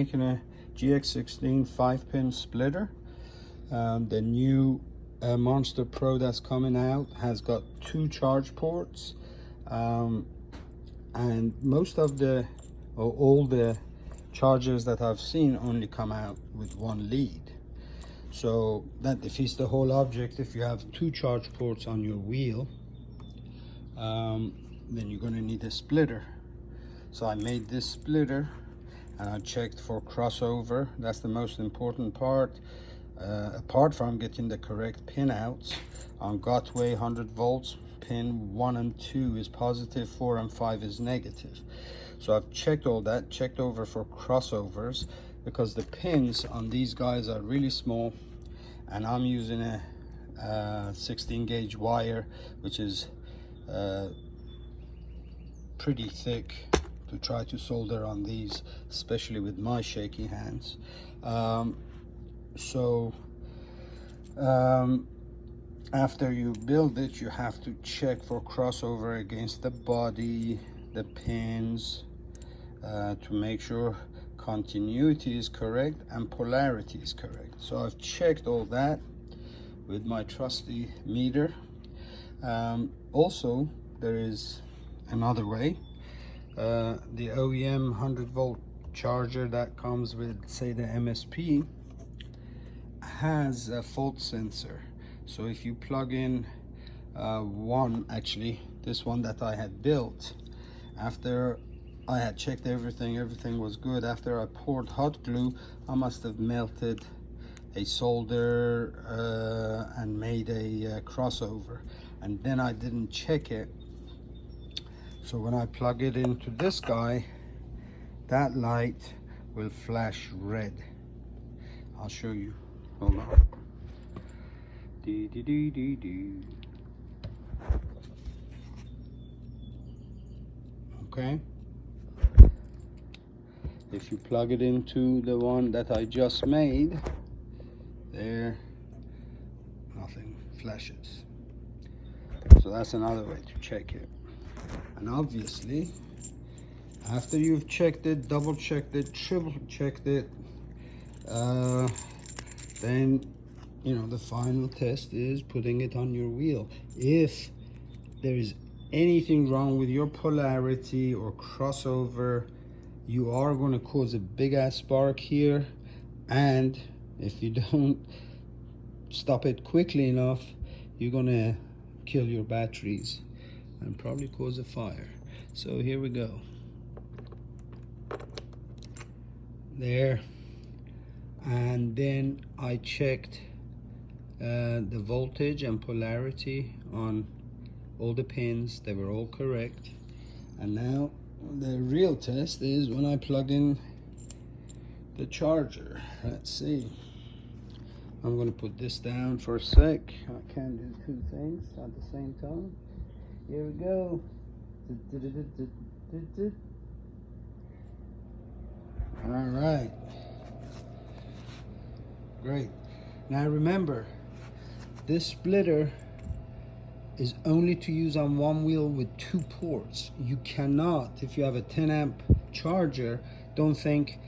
Making a Gx16 5-pin splitter. The new Monster Pro that's coming out has got 2 charge ports, and most of the or all the chargers that I've seen only come out with 1 lead. So that defeats the whole object. If you have 2 charge ports on your wheel, then you're going to need a splitter. So I made this splitter and I checked for crossover. That's the most important part. Apart from getting the correct pin outs, on Gotway 100 volts, pin 1 and 2 is positive, 4 and 5 is negative. So I've checked all that, checked over for crossovers, because the pins on these guys are really small, and I'm using a 16 gauge wire, which is pretty thick to try to solder on these, especially with my shaky hands. After you build it, you have to check for crossover against the body, the pins, to make sure continuity is correct and polarity is correct. So I've checked all that with my trusty meter. Also, there is another way. The OEM 100 volt charger that comes with, say, the MSP has a fault sensor. So if you plug in this one that I had built, after I had checked everything was good. After I poured hot glue, I must have melted a solder and made a crossover, and then I didn't check it. So when I plug it into this guy, that light will flash red. I'll show you. Hold on. Okay. If you plug it into the one that I just made, there, nothing flashes. So that's another way to check it. And obviously, after you've checked it, double checked it, triple checked it, then the final test is putting it on your wheel. If there is anything wrong with your polarity or crossover, you are going to cause a big ass spark here, and if you don't stop it quickly enough, you're going to kill your batteries and probably cause a fire. So here we go. There. And then I checked the voltage and polarity on all the pins. They were all correct. And now the real test is when I plug in the charger. Let's see. I'm going to put this down for a sec. I can't do 2 things at the same time. Here we go. All right. Great. Now remember, this splitter is only to use on 1 wheel with 2 ports. You cannot, if you have a 10 amp charger, don't think,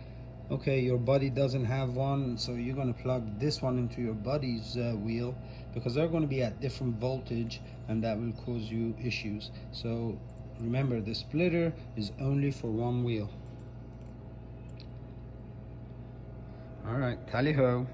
okay, your buddy doesn't have one, so you're going to plug this one into your buddy's wheel, because they're going to be at different voltage, and that will cause you issues. So remember, the splitter is only for 1 wheel. All right, tally ho.